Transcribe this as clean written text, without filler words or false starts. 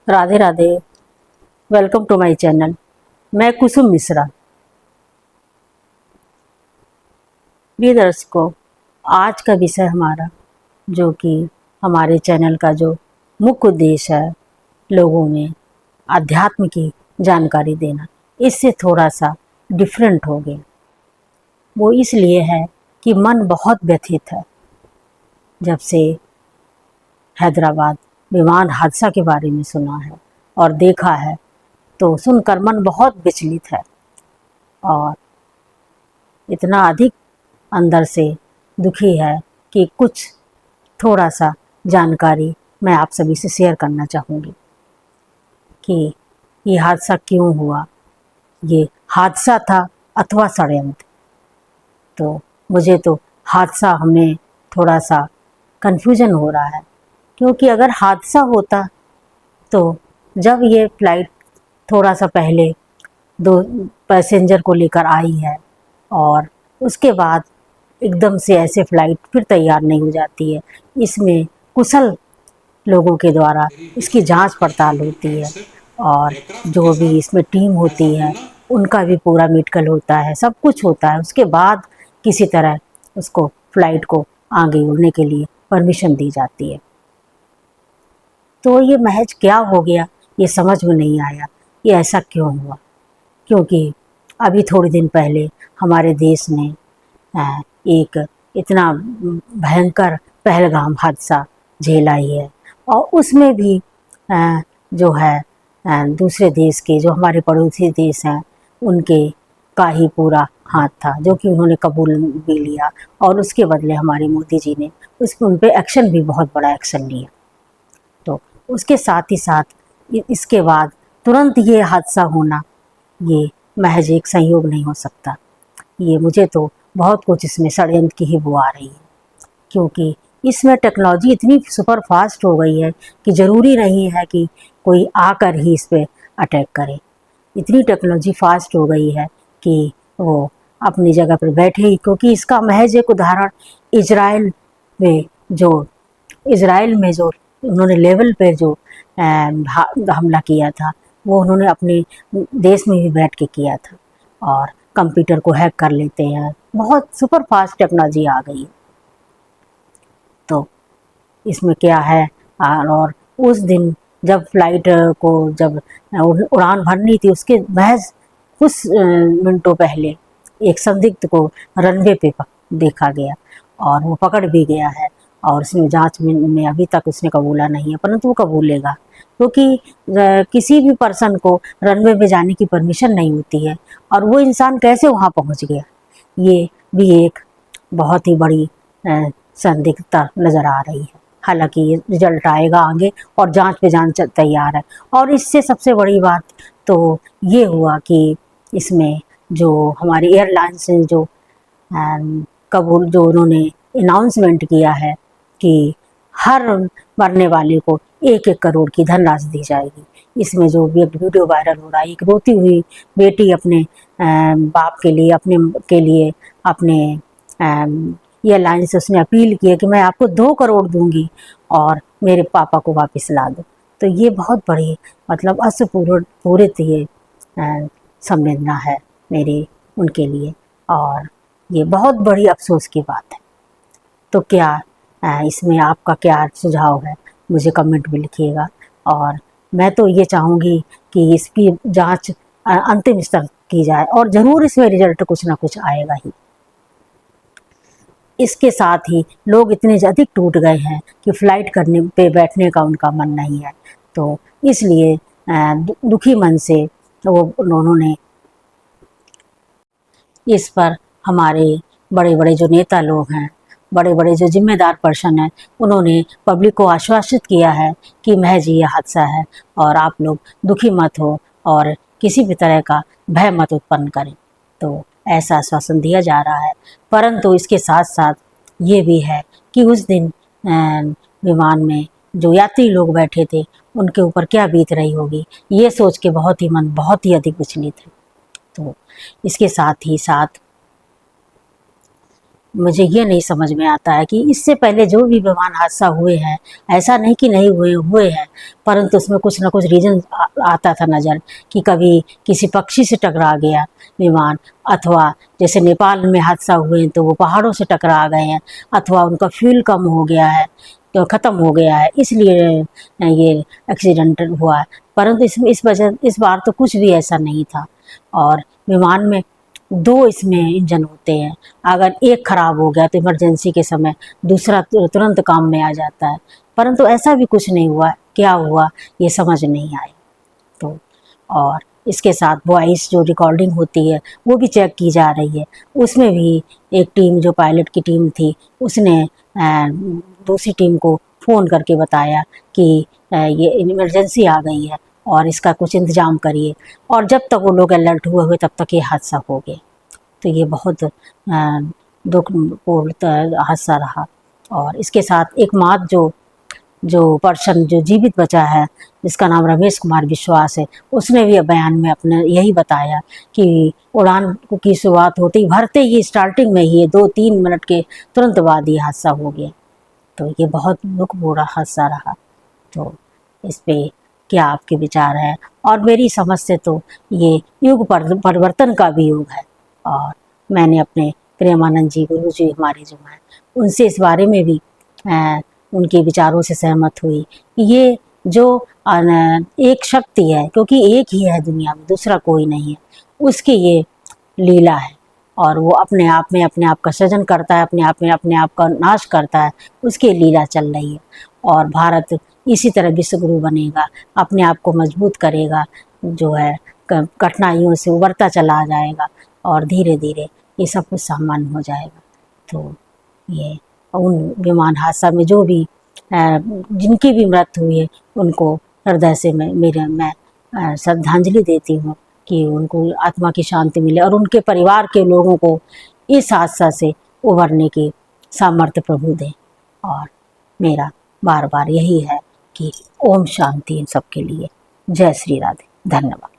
Radhe Radhe. Welcome to my channel. मैं कुसुम मिश्रा। प्रिय दर्शकों, आज का विषय हमारा जो कि हमारे चैनल का जो मुख्य उद्देश्य है लोगों में अध्यात्म की जानकारी देना, इससे थोड़ा सा डिफरेंट हो गया। वो इसलिए है कि मन बहुत व्यथित है। जब से हैदराबाद विमान हादसा के बारे में सुना है और देखा है तो सुनकर मन बहुत विचलित है और इतना अधिक अंदर से दुखी है कि कुछ थोड़ा सा जानकारी मैं आप सभी से शेयर करना चाहूँगी कि ये हादसा क्यों हुआ, ये हादसा था अथवा षड्यंत्र। तो मुझे तो हादसा हमें थोड़ा सा कन्फ्यूजन हो रहा है, क्योंकि अगर हादसा होता तो जब ये फ्लाइट थोड़ा सा पहले 2 पैसेंजर को लेकर आई है और उसके बाद एकदम से ऐसे फ्लाइट फिर तैयार नहीं हो जाती है। इसमें कुशल लोगों के द्वारा इसकी जांच पड़ताल होती है और जो भी इसमें टीम होती है उनका भी पूरा मेडिकल होता है, सब कुछ होता है। उसके बाद किसी तरह उसको फ्लाइट को आगे उड़ने के लिए परमिशन दी जाती है। तो ये महज क्या हो गया, ये समझ में नहीं आया, ये ऐसा क्यों हुआ। क्योंकि अभी थोड़े दिन पहले हमारे देश ने एक इतना भयंकर पहलगाम हादसा झेला ही है और उसमें भी जो है दूसरे देश के जो हमारे पड़ोसी देश हैं उनके का ही पूरा हाथ था, जो कि उन्होंने कबूल भी लिया और उसके बदले हमारे मोदी जी ने उन पर एक्शन भी बहुत बड़ा एक्शन लिया। तो उसके साथ ही साथ इसके बाद तुरंत ये हादसा होना, ये महज एक संयोग नहीं हो सकता। ये मुझे तो बहुत कुछ इसमें षड्यंत्र की ही बू आ रही है, क्योंकि इसमें टेक्नोलॉजी इतनी सुपर फास्ट हो गई है कि ज़रूरी नहीं है कि कोई आकर ही इस पर अटैक करे। इतनी टेक्नोलॉजी फास्ट हो गई है कि वो अपनी जगह पर बैठे ही, क्योंकि इसका महज एक उदाहरण इज़राइल में जो उन्होंने लेवल पे जो हमला किया था, वो उन्होंने अपने देश में भी बैठ के किया था और कंप्यूटर को हैक कर लेते हैं। बहुत सुपर फास्ट टेक्नोलॉजी आ गई है। तो इसमें क्या है, और उस दिन जब फ्लाइट को जब उड़ान भरनी थी, उसके महज कुछ मिनटों पहले एक संदिग्ध को रनवे पे देखा गया और वो पकड़ भी गया है और उसमें जांच में अभी तक उसने कबूला नहीं है, परंतु वो कबूलेगा, क्योंकि किसी भी पर्सन को रनवे में जाने की परमिशन नहीं होती है और वो इंसान कैसे वहाँ पहुँच गया, ये भी एक बहुत ही बड़ी संदिग्धता नज़र आ रही है। हालांकि ये रिजल्ट आएगा आगे और जांच पे जांच तैयार है। और इससे सबसे बड़ी बात तो ये हुआ कि इसमें जो हमारी एयरलाइंस ने जो कबूल जो उन्होंने अनाउंसमेंट किया है कि हर मरने वाले को 1-1 करोड़ की धनराशि दी जाएगी। इसमें जो वीडियो वायरल हो रहा है, एक रोती हुई बेटी अपने बाप के लिए अपने एयरलाइन से उसने अपील की है कि मैं आपको 2 करोड़ दूंगी और मेरे पापा को वापस ला दो। तो ये बहुत बड़ी मतलब पूरित ये संवेदना है मेरी उनके लिए और ये बहुत बड़ी अफसोस की बात है। तो क्या इसमें आपका क्या सुझाव है, मुझे कमेंट में लिखिएगा। और मैं तो ये चाहूँगी कि इसकी जांच अंतिम स्तर की जाए और ज़रूर इसमें रिजल्ट कुछ ना कुछ आएगा ही। इसके साथ ही लोग इतने अधिक टूट गए हैं कि फ़्लाइट करने पे बैठने का उनका मन नहीं है। तो इसलिए दुखी मन से वो उन्होंने इस पर हमारे बड़े बड़े जो नेता लोग हैं, बड़े बड़े जो जिम्मेदार पर्सन हैं, उन्होंने पब्लिक को आश्वासित किया है कि महज ये हादसा है और आप लोग दुखी मत हो और किसी भी तरह का भय मत उत्पन्न करें। तो ऐसा आश्वासन दिया जा रहा है। परंतु इसके साथ साथ ये भी है कि उस दिन विमान में जो यात्री लोग बैठे थे उनके ऊपर क्या बीत रही होगी, ये सोच के मन बहुत ही अधिक विचलित है। तो इसके साथ ही साथ मुझे ये नहीं समझ में आता है कि इससे पहले जो भी विमान हादसा हुए हैं, ऐसा नहीं कि नहीं हुए हैं, परंतु उसमें कुछ ना कुछ रीज़न आता था नज़र, कि कभी किसी पक्षी से टकरा गया विमान, अथवा जैसे नेपाल में हादसा हुए तो वो पहाड़ों से टकरा गए हैं, अथवा उनका फ्यूल कम हो गया है तो ख़त्म हो गया है, इसलिए ये एक्सीडेंट हुआ है। परंतु इस बार तो कुछ भी ऐसा नहीं था। और विमान में 2 इसमें इंजन होते हैं, अगर एक ख़राब हो गया तो इमरजेंसी के समय दूसरा तुरंत काम में आ जाता है, परंतु ऐसा भी कुछ नहीं हुआ। क्या हुआ ये समझ नहीं आया। तो और इसके साथ वॉइस जो रिकॉर्डिंग होती है वो भी चेक की जा रही है। उसमें भी एक टीम, जो पायलट की टीम थी, उसने दूसरी टीम को फ़ोन करके बताया कि ये इमरजेंसी आ गई है और इसका कुछ इंतज़ाम करिए, और जब तक वो लोग अलर्ट हुए तब तक ये हादसा हो गया। तो ये बहुत दुखपूर्ण हादसा रहा। और इसके साथ एक मात जो पर्सन जो जीवित बचा है, जिसका नाम रमेश कुमार विश्वास है, उसने भी बयान में अपने यही बताया कि उड़ान की शुरुआत होते ही, भरते ही, स्टार्टिंग में ही 2-3 मिनट के तुरंत बाद ये हादसा हो गया। तो ये बहुत दुखपूर्ण हादसा रहा। तो इस पे क्या आपके विचार हैं? और मेरी समझ से तो ये युग परिवर्तन का भी युग है। और मैंने अपने प्रेमानंद जी, गुरु जी हमारे जो हैं, उनसे इस बारे में भी उनके विचारों से सहमत हुई कि ये जो एक शक्ति है, क्योंकि एक ही है दुनिया में, दूसरा कोई नहीं है, उसकी ये लीला है। और वो अपने आप में अपने आप का सृजन करता है, अपने आप में अपने आप का नाश करता है, उसकी लीला चल रही है। और भारत इसी तरह विश्व गुरु बनेगा, अपने आप को मजबूत करेगा, जो है कठिनाइयों से उबरता चला जाएगा, और धीरे धीरे ये सब कुछ सामान्य हो जाएगा। तो ये उन विमान हादसा में जो भी जिनकी भी मृत्यु हुई है, उनको हृदय से मैं श्रद्धांजलि देती हूँ कि उनको आत्मा की शांति मिले, और उनके परिवार के लोगों को इस हादसा से उबरने की सामर्थ्य प्रभु दें। और मेरा बार बार यही है कि ओम शांति इन सबके लिए। जय श्री राधे। धन्यवाद।